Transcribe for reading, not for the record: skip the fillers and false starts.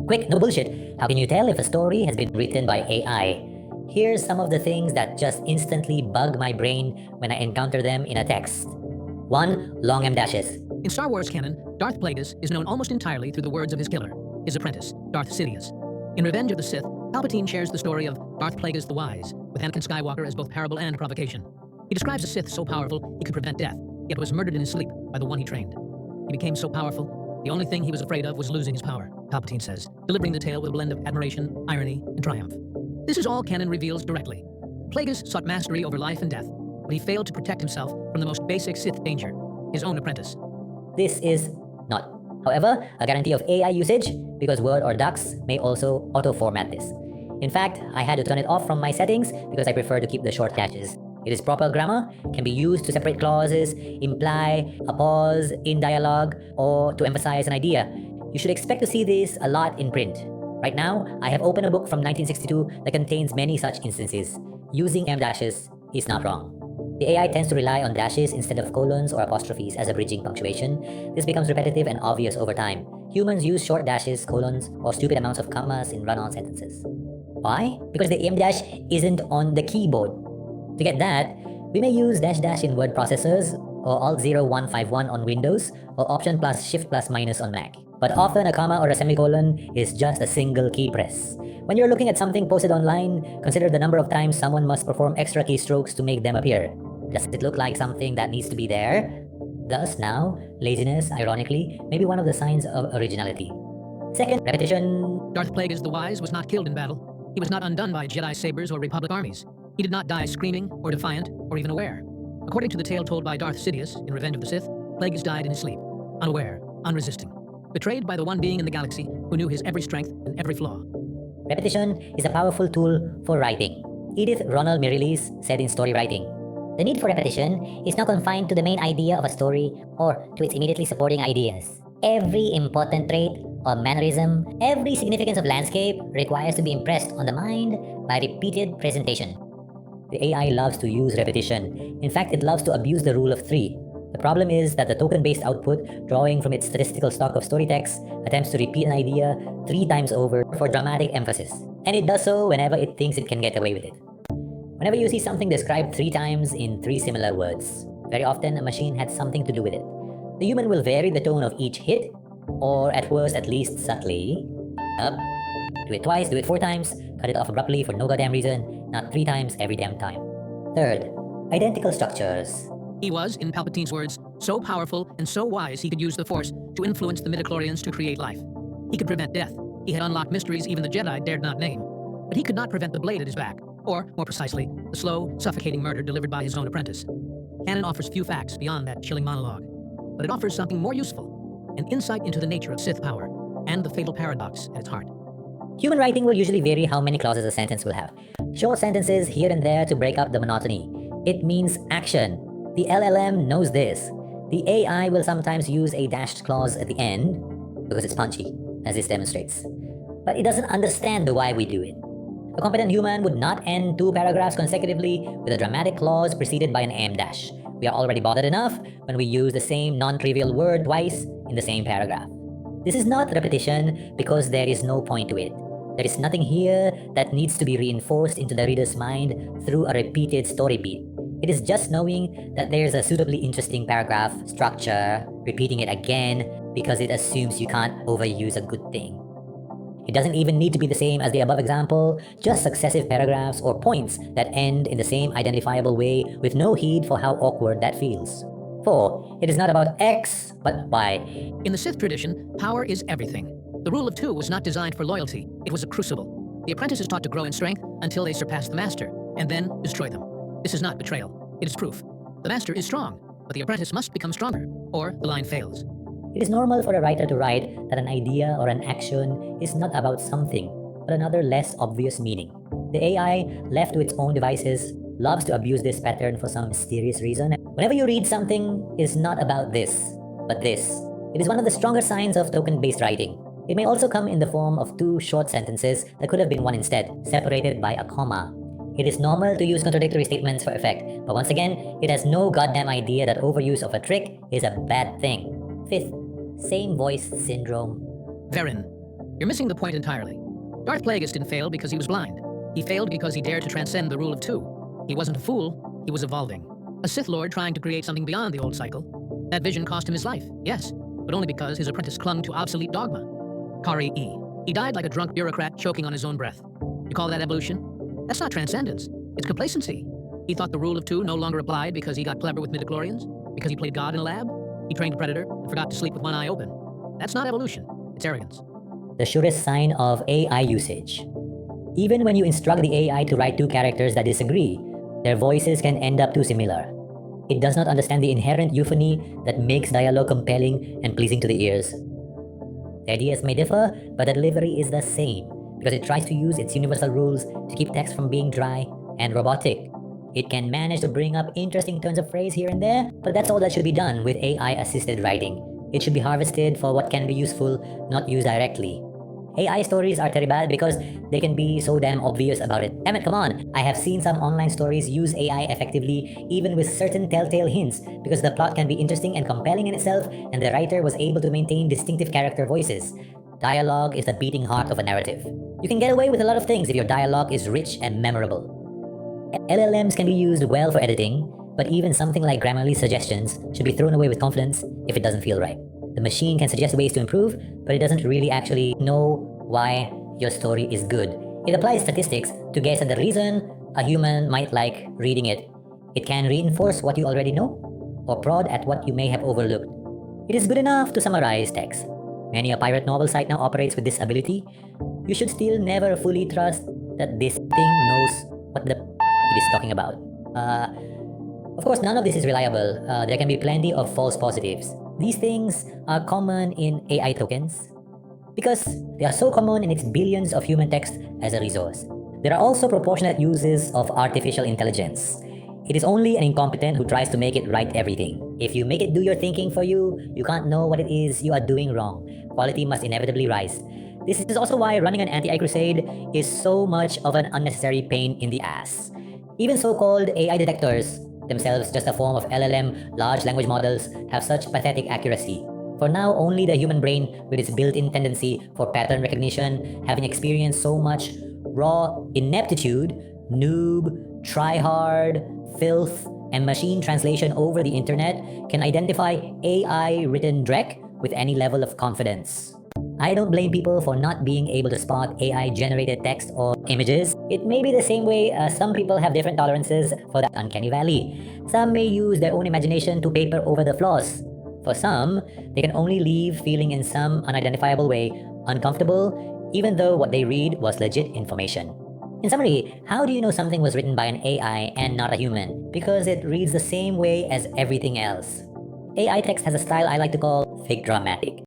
Quick, no bullshit. How can you tell if a story has been written by AI? Here's some of the things that just instantly bug my brain when I encounter them in a text. 1. Long M dashes. In Star Wars canon, Darth Plagueis is known almost entirely through the words of his killer, his apprentice, Darth Sidious. In Revenge of the Sith, Palpatine shares the story of Darth Plagueis the Wise, with Anakin Skywalker as both parable and provocation. He describes a Sith so powerful he could prevent death, yet was murdered in his sleep by the one he trained. He became so powerful, the only thing he was afraid of was losing his power, Palpatine says, delivering the tale with a blend of admiration, irony, and triumph. This is all canon reveals directly. Plagueis sought mastery over life and death, but he failed to protect himself from the most basic Sith danger, his own apprentice. This is not, however, a guarantee of AI usage because Word or Docs may also auto-format this. In fact, I had to turn it off from my settings because I prefer to keep the short dashes. It is proper grammar, can be used to separate clauses, imply a pause in dialogue, or to emphasize an idea. You should expect to see this a lot in print. Right now, I have opened a book from 1962 that contains many such instances. Using M dashes is not wrong. The AI tends to rely on dashes instead of colons or apostrophes as a bridging punctuation. This becomes repetitive and obvious over time. Humans use short dashes, colons, or stupid amounts of commas in run-on sentences. Why? Because the M dash isn't on the keyboard. To get that, we may use dash dash in word processors, or Alt 0151 on Windows, or Option plus Shift plus minus on Mac. But often a comma or a semicolon is just a single key press. When you're looking at something posted online, consider the number of times someone must perform extra keystrokes to make them appear. Does it look like something that needs to be there? Thus now, laziness, ironically, may be one of the signs of originality. Second, repetition. Darth Plagueis the Wise was not killed in battle. He was not undone by Jedi sabers or Republic armies. He did not die screaming, or defiant, or even aware. According to the tale told by Darth Sidious in Revenge of the Sith, Plagueis died in his sleep, unaware, unresisting, betrayed by the one being in the galaxy who knew his every strength and every flaw. Repetition is a powerful tool for writing. Edith Ronald Mireles said in story writing, "The need for repetition is not confined to the main idea of a story or to its immediately supporting ideas. Every important trait or mannerism, every significance of landscape requires to be impressed on the mind by repeated presentation." The AI loves to use repetition. In fact, it loves to abuse the rule of 3. The problem is that the token-based output, drawing from its statistical stock of story text, attempts to repeat an idea 3 times over for dramatic emphasis. And it does so whenever it thinks it can get away with it. Whenever you see something described 3 times in 3 similar words, very often a machine had something to do with it. The human will vary the tone of each hit, or at worst at least subtly, up, do it twice, do it 4 times, cut it off abruptly for no goddamn reason, not 3 times every damn time. Third, identical structures. He was, in Palpatine's words, so powerful and so wise he could use the Force to influence the midichlorians to create life. He could prevent death. He had unlocked mysteries even the Jedi dared not name. But he could not prevent the blade at his back, or, more precisely, the slow, suffocating murder delivered by his own apprentice. Canon offers few facts beyond that chilling monologue, but it offers something more useful, an insight into the nature of Sith power, and the fatal paradox at its heart. Human writing will usually vary how many clauses a sentence will have. Short sentences here and there to break up the monotony. It means action. The LLM knows this. The AI will sometimes use a dashed clause at the end because it's punchy, as this demonstrates. But it doesn't understand the why we do it. A competent human would not end 2 paragraphs consecutively with a dramatic clause preceded by an M dash. We are already bothered enough when we use the same non-trivial word twice in the same paragraph. This is not repetition because there is no point to it. There is nothing here that needs to be reinforced into the reader's mind through a repeated story beat. It is just knowing that there's a suitably interesting paragraph structure, repeating it again because it assumes you can't overuse a good thing. It doesn't even need to be the same as the above example, just successive paragraphs or points that end in the same identifiable way with no heed for how awkward that feels. 4. It is not about X, but Y. In the Sith tradition, power is everything. The rule of 2 was not designed for loyalty. It was a crucible. The apprentice is taught to grow in strength until they surpass the master, and then destroy them. This is not betrayal. It is proof. The master is strong, but the apprentice must become stronger, or the line fails. It is normal for a writer to write that an idea or an action is not about something, but another less obvious meaning. The AI, left to its own devices, loves to abuse this pattern for some mysterious reason. Whenever you read something, it is not about this, but this. It is one of the stronger signs of token-based writing. It may also come in the form of 2 short sentences that could have been one instead, separated by a comma. It is normal to use contradictory statements for effect, but once again, it has no goddamn idea that overuse of a trick is a bad thing. 5th, same voice syndrome. Verin. You're missing the point entirely. Darth Plagueis didn't fail because he was blind. He failed because he dared to transcend the rule of two. He wasn't a fool, he was evolving. A Sith Lord trying to create something beyond the old cycle. That vision cost him his life, yes, but only because his apprentice clung to obsolete dogma. Kari E. He died like a drunk bureaucrat choking on his own breath. You call that evolution? That's not transcendence. It's complacency. He thought the rule of two no longer applied because he got clever with midichlorians, because he played God in a lab. He trained a predator and forgot to sleep with one eye open. That's not evolution. It's arrogance. The surest sign of AI usage. Even when you instruct the AI to write two characters that disagree, their voices can end up too similar. It does not understand the inherent euphony that makes dialogue compelling and pleasing to the ears. The ideas may differ, but the delivery is the same, because it tries to use its universal rules to keep text from being dry and robotic. It can manage to bring up interesting turns of phrase here and there, but that's all that should be done with AI-assisted writing. It should be harvested for what can be useful, not used directly. AI stories are terrible because they can be so damn obvious about it. Damn it, come on! I have seen some online stories use AI effectively, even with certain telltale hints, because the plot can be interesting and compelling in itself, and the writer was able to maintain distinctive character voices. Dialogue is the beating heart of a narrative. You can get away with a lot of things if your dialogue is rich and memorable. LLMs can be used well for editing, but even something like Grammarly suggestions should be thrown away with confidence if it doesn't feel right. The machine can suggest ways to improve, but it doesn't really actually know why your story is good. It applies statistics to guess at the reason a human might like reading it. It can reinforce what you already know, or prod at what you may have overlooked. It is good enough to summarize text. Many a pirate novel site now operates with this ability. You should still never fully trust that this thing knows what the it is talking about. Of course, none of this is reliable. There can be plenty of false positives. These things are common in AI tokens because they are so common in its billions of human text as a resource. There are also proportionate uses of artificial intelligence. It is only an incompetent who tries to make it right everything. If you make it do your thinking for you, you can't know what it is you are doing wrong. Quality must inevitably rise. This is also why running an anti-AI crusade is so much of an unnecessary pain in the ass. Even so-called AI detectors, themselves just a form of LLM, large language models, have such pathetic accuracy. For now, only the human brain, with its built-in tendency for pattern recognition, having experienced so much raw ineptitude, noob, try-hard, filth, and machine translation over the internet, can identify AI-written dreck with any level of confidence. I don't blame people for not being able to spot AI-generated text or images. It may be the same way some people have different tolerances for the uncanny valley. Some may use their own imagination to paper over the flaws. For some, they can only leave feeling in some unidentifiable way uncomfortable, even though what they read was legit information. In summary, how do you know something was written by an AI and not a human? Because it reads the same way as everything else. AI text has a style I like to call fake dramatic.